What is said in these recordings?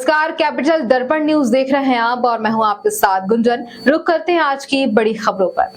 नमस्कार, कैपिटल दर्पण न्यूज देख रहे हैं आप और मैं हूं आपके साथ गुंजन। रुक करते हैं आज की बड़ी खबरों पर।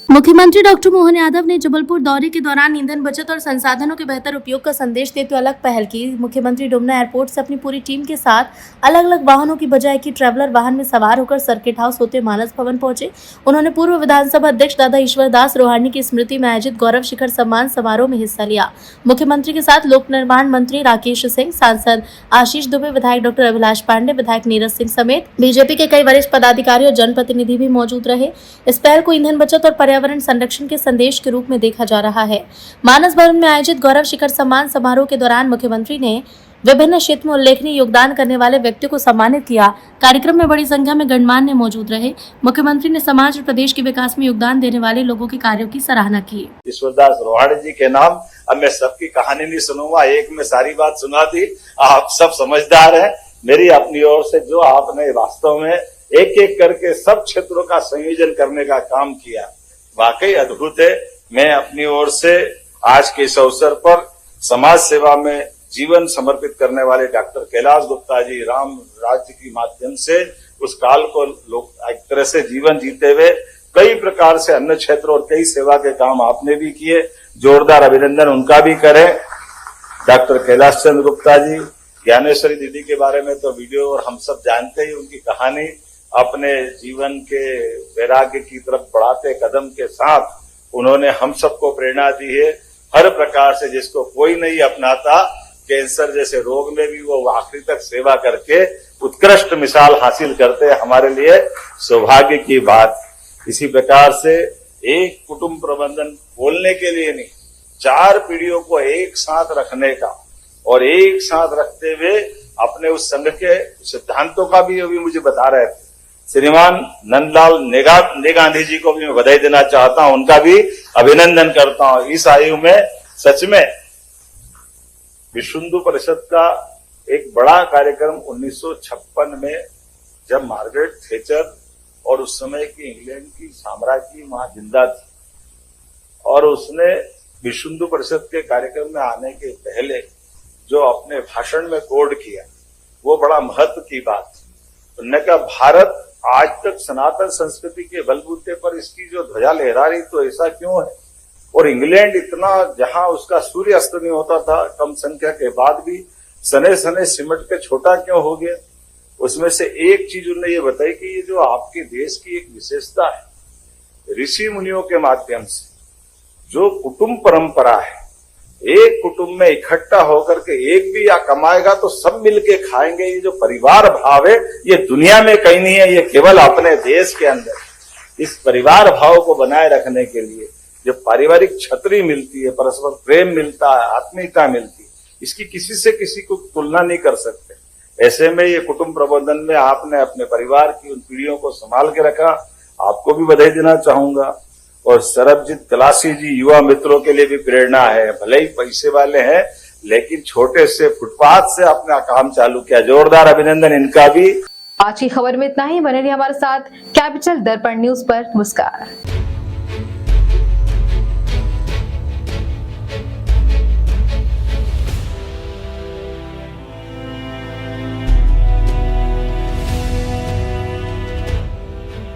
मुख्यमंत्री डॉक्टर मोहन यादव ने जबलपुर दौरे के दौरान ईंधन बचत और संसाधनों के बेहतर उपयोग का संदेश देते हुए अलग पहल की। मुख्यमंत्री डुमना एयरपोर्ट से अपनी पूरी टीम के साथ अलग अलग वाहनों की बजाय की ट्रैवलर वाहन में सवार होकर सर्किट हाउस होते मानस भवन पहुंचे। उन्होंने पूर्व विधानसभा अध्यक्ष दादा ईश्वर दास रोहानी की स्मृति में आयोजित गौरव शिखर सम्मान समारोह में हिस्सा लिया। मुख्यमंत्री के साथ लोक निर्माण मंत्री राकेश सिंह, सांसद आशीष दुबे, विधायक डॉक्टर अभिलाष पांडे, विधायक नीरज सिंह समेत बीजेपी के कई वरिष्ठ पदाधिकारी और जनप्रतिनिधि भी मौजूद रहे। इस पहल को ईंधन बचत और पर्यावरण संरक्षण के संदेश के रूप में देखा जा रहा है। मानस भवन में आयोजित गौरव शिखर सम्मान समारोह के दौरान मुख्यमंत्री ने विभिन्न क्षेत्र में उल्लेखनीय योगदान करने वाले व्यक्तियों को सम्मानित किया। कार्यक्रम में बड़ी संख्या में गणमान्य मौजूद रहे। मुख्यमंत्री ने समाज और प्रदेश के विकास में योगदान देने वाले लोगों के कार्यों की सराहना की। ईश्वरदास रोहाणी जी के नाम अब मैं सबकी कहानी नहीं सुनूंगा, एक में सारी बात सुना दी। आप सब समझदार हैं। मेरी अपनी ओर से जो आपने वास्तव में एक एक करके सब क्षेत्रों का संयोजन करने का काम किया, वाकई अद्भुत है। मैं अपनी ओर से आज के इस अवसर पर समाज सेवा में जीवन समर्पित करने वाले डॉक्टर कैलाश गुप्ता जी राम राज्य के माध्यम से उस काल को लोग एक तरह से जीवन जीते हुए कई प्रकार से अन्य क्षेत्र और कई सेवा के काम आपने भी किए। जोरदार अभिनंदन उनका भी करें। डॉक्टर कैलाश चंद्र गुप्ता जी, ज्ञानेश्वरी दीदी के बारे में तो वीडियो और हम सब जानते ही, उनकी कहानी अपने जीवन के वैराग्य की तरफ बढ़ाते कदम के साथ उन्होंने हम सबको प्रेरणा दी है। हर प्रकार से जिसको कोई नहीं अपनाता, कैंसर जैसे रोग में भी वो आखिरी तक सेवा करके उत्कृष्ट मिसाल हासिल करते हैं। हमारे लिए सौभाग्य की बात। इसी प्रकार से एक कुटुंब प्रबंधन बोलने के लिए नहीं, 4 पीढ़ियों को एक साथ रखने का और एक साथ रखते हुए अपने उस संघ के सिद्धांतों का भी अभी मुझे बता रहे थे। श्रीमान नंदलाल नेगांधी जी को भी मैं बधाई देना चाहता हूं, उनका भी अभिनंदन करता हूं। इस आयु में सच में विश्व हिंदू परिषद का एक बड़ा कार्यक्रम 1956 में जब मार्गरेट थैचर और उस समय की इंग्लैंड की साम्राज्य वहां जिंदा थी और उसने विश्व हिंदू परिषद के कार्यक्रम में आने के पहले जो अपने भाषण में कोड किया, वो बड़ा महत्व की बात थी। उन्होंने कहा भारत आज तक सनातन संस्कृति के बलबूते पर इसकी जो ध्वजा लहरा रही, तो ऐसा क्यों है? और इंग्लैंड इतना जहां उसका सूर्य अस्त नहीं होता था कम संख्या के बाद भी सने सने सिमट के छोटा क्यों हो गया? उसमें से एक चीज उन्होंने ये बताई कि ये जो आपके देश की एक विशेषता है, ऋषि मुनियों के माध्यम से जो कुटुंब परंपरा है, एक कुटुंब में इकट्ठा होकर के एक भी या कमाएगा तो सब मिलके खाएंगे, ये जो परिवार भाव है ये दुनिया में कहीं नहीं है, ये केवल अपने देश के अंदर। इस परिवार भाव को बनाए रखने के लिए जो पारिवारिक छतरी मिलती है, परस्पर प्रेम मिलता है, आत्मीयता मिलती है, इसकी किसी से किसी को तुलना नहीं कर सकते। ऐसे में ये कुटुंब प्रबंधन में आपने अपने परिवार की उन पीढ़ियों को संभाल के रखा, आपको भी बधाई देना चाहूंगा। और सरबजीत तलासी जी युवा मित्रों के लिए भी प्रेरणा है। भले ही पैसे वाले हैं लेकिन छोटे से फुटपाथ से अपना काम चालू किया। जोरदार अभिनंदन इनका भी। आज की खबर में इतना ही। बने रहिए हमारे साथ कैपिटल दर्पण न्यूज पर। नमस्कार।